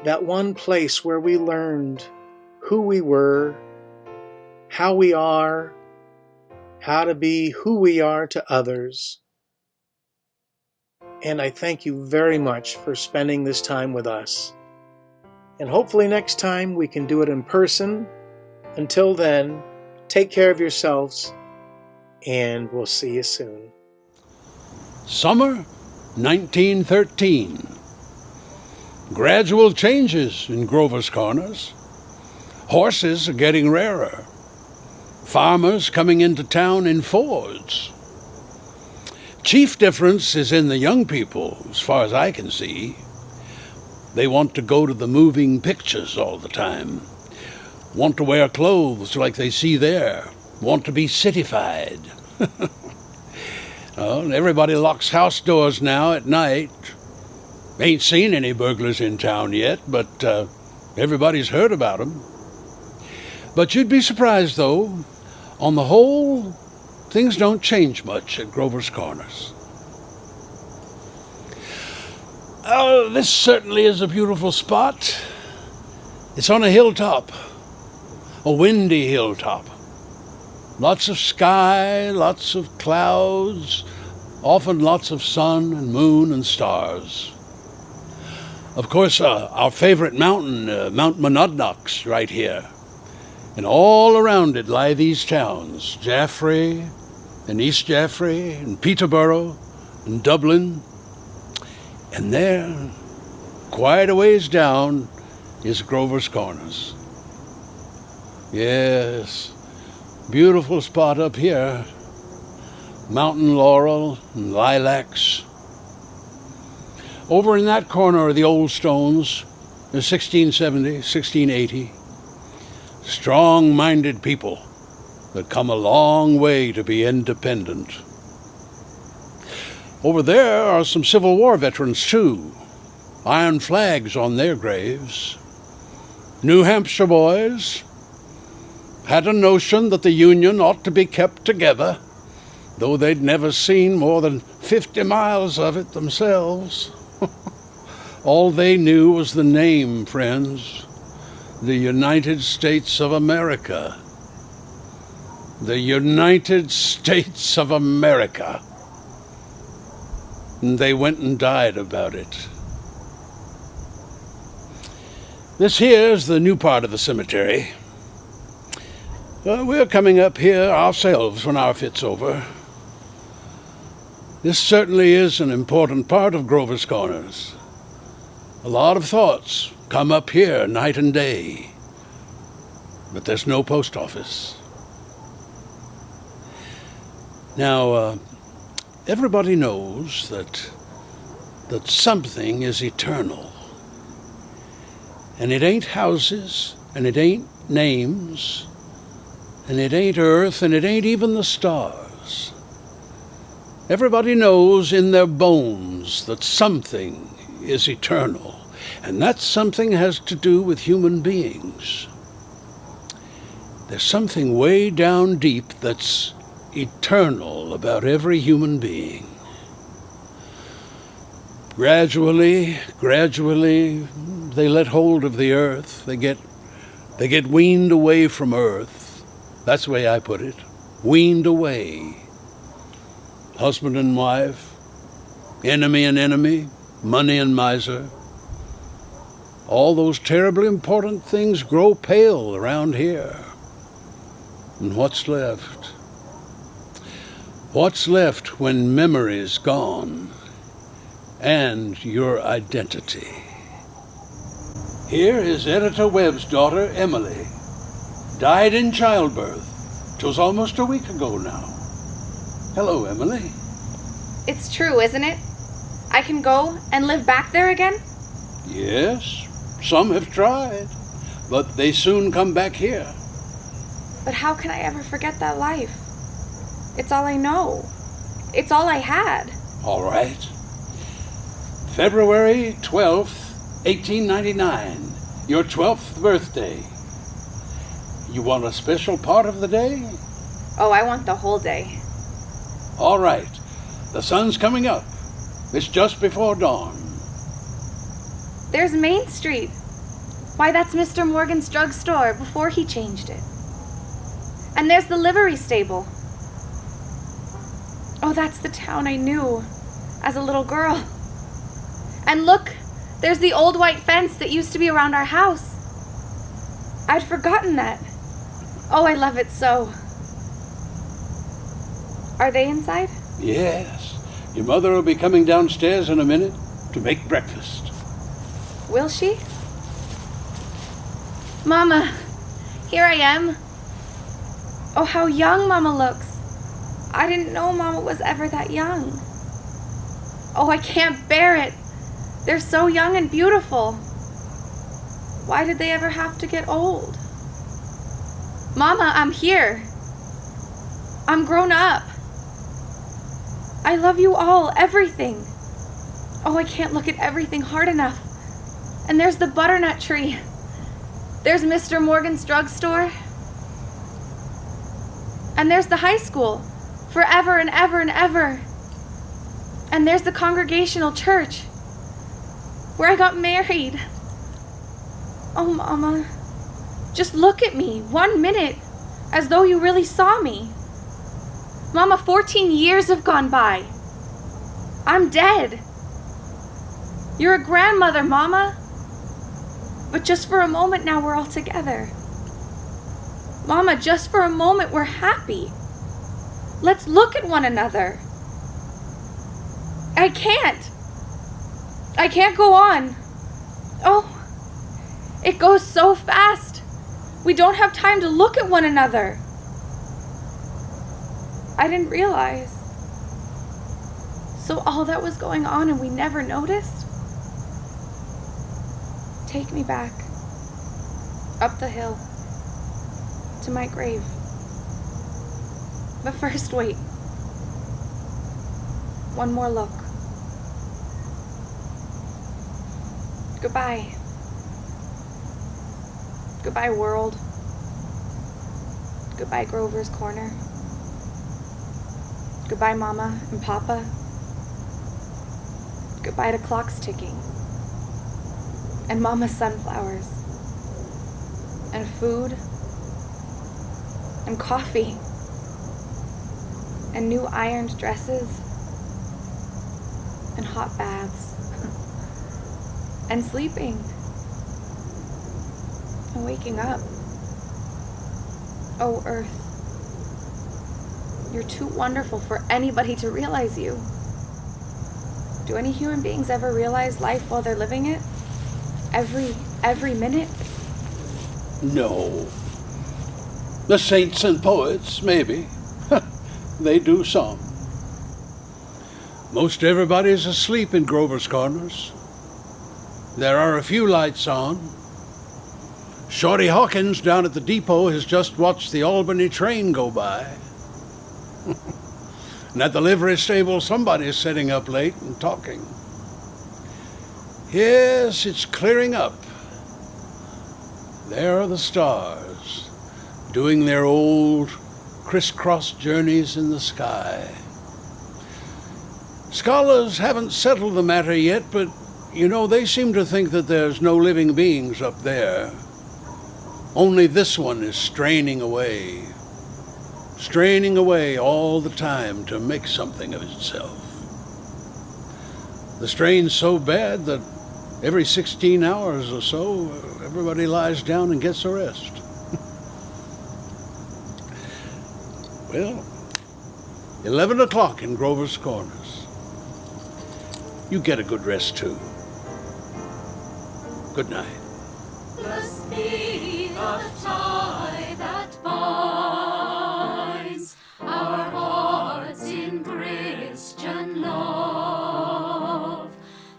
That one place where we learned who we were, how we are, how to be who we are to others. And I thank you very much for spending this time with us. And hopefully next time we can do it in person. Until then, take care of yourselves, and we'll see you soon. Summer 1913. Gradual changes in Grover's Corners. Horses are getting rarer. Farmers coming into town in Fords. Chief difference is in the young people, as far as I can see. They want to go to the moving pictures all the time. Want to wear clothes like they see there. Want to be cityfied. Well, everybody locks house doors now at night. Ain't seen any burglars in town yet, but everybody's heard about them. But you'd be surprised, though. On the whole, things don't change much at Grover's Corners. Oh, this certainly is a beautiful spot. It's on a hilltop, a windy hilltop. Lots of sky, lots of clouds, often lots of sun and moon and stars. Of course, our favorite mountain, Mount Monadnock's right here. And all around it lie these towns, Jaffrey and East Jaffrey and Peterborough and Dublin. And there, quite a ways down, is Grover's Corners. Yes, beautiful spot up here. Mountain laurel and lilacs. Over in that corner are the old stones, the 1670, 1680. Strong-minded people that come a long way to be independent. Over there are some Civil War veterans, too. Iron flags on their graves. New Hampshire boys had a notion that the Union ought to be kept together, though they'd never seen more than 50 miles of it themselves. All they knew was the name, friends. The United States of America. The United States of America. And they went and died about it. This here's the new part of the cemetery. We're coming up here ourselves when our fit's over. This certainly is an important part of Grover's Corners. A lot of thoughts come up here night and day. But there's no post office. Now, everybody knows that something is eternal. And it ain't houses, And it ain't names, and it ain't Earth, and it ain't even the stars. Everybody knows in their bones that something is eternal, and that something has to do with human beings. There's something way down deep that's eternal about every human being. Gradually, they let hold of the earth. They get weaned away from earth. That's the way I put it. Weaned away. Husband and wife, enemy and enemy, money and miser. All those terribly important things grow pale around here. And what's left? What's left when memory's gone and your identity? Here is Editor Webb's daughter, Emily. Died in childbirth. 'Twas almost a week ago now. Hello, Emily. It's true, isn't it? I can go and live back there again? Yes, some have tried, but they soon come back here. But how can I ever forget that life? It's all I know. It's all I had. All right. February 12th, 1899. Your 12th birthday. You want a special part of the day? Oh, I want the whole day. All right. The sun's coming up. It's just before dawn. There's Main Street. Why, that's Mr. Morgan's drugstore before he changed it. And there's the livery stable. Oh, that's the town I knew as a little girl. And look, there's the old white fence that used to be around our house. I'd forgotten that. Oh, I love it so. Are they inside? Yes. Your mother will be coming downstairs in a minute to make breakfast. Will she? Mama, here I am. Oh, how young Mama looks. I didn't know Mama was ever that young. Oh, I can't bear it. They're so young and beautiful. Why did they ever have to get old? Mama, I'm here. I'm grown up. I love you all, everything. Oh, I can't look at everything hard enough. And there's the butternut tree. There's Mr. Morgan's drugstore. And there's the high school, forever and ever and ever. And there's the Congregational Church, where I got married. Oh, Mama, just look at me 1 minute, as though you really saw me. Mama, 14 years have gone by. I'm dead. You're a grandmother, Mama. But just for a moment now, we're all together. Mama, just for a moment, we're happy. Let's look at one another. I can't. I can't go on. Oh, it goes so fast. We don't have time to look at one another. I didn't realize. So all that was going on and we never noticed? Take me back. Up the hill. To my grave. But first, wait. One more look. Goodbye. Goodbye, world. Goodbye, Grover's Corner. Goodbye, Mama and Papa. Goodbye to clocks ticking. And Mama's sunflowers. And food. And coffee. And new ironed dresses. And hot baths. And sleeping. And waking up. Oh, Earth. You're too wonderful for anybody to realize you. Do any human beings ever realize life while they're living it? Every minute? No. The saints and poets, maybe. They do some. Most everybody's asleep in Grover's Corners. There are a few lights on. Shorty Hawkins down at the depot has just watched the Albany train go by. And at the livery stable, somebody's sitting up late and talking. Yes, it's clearing up. There are the stars, doing their old crisscross journeys in the sky. Scholars haven't settled the matter yet, but, they seem to think that there's no living beings up there. Only this one is straining away all the time to make something of itself. The strain's so bad that every 16 hours or so, everybody lies down and gets a rest. Well, 11 o'clock in Grover's Corners. You get a good rest, too. Good night. Blessed be the tie that binds our hearts in Christian love,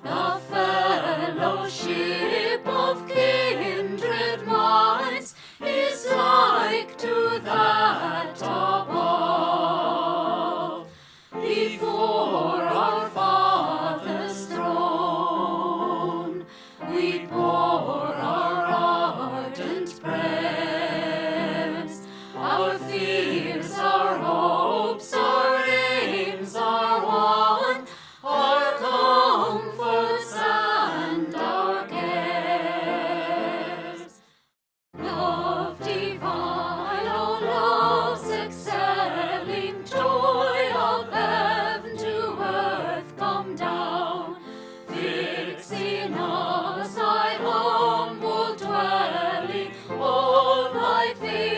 the fellowship of kindred minds is like to that above. Before our Father's throne, we pour our ardent prayers, our fears, our hopes, our aims, our one, our comforts and our cares. Love divine, oh love's excelling joy of heaven to earth come down. Fix in us thy humble dwelling, all thy faith.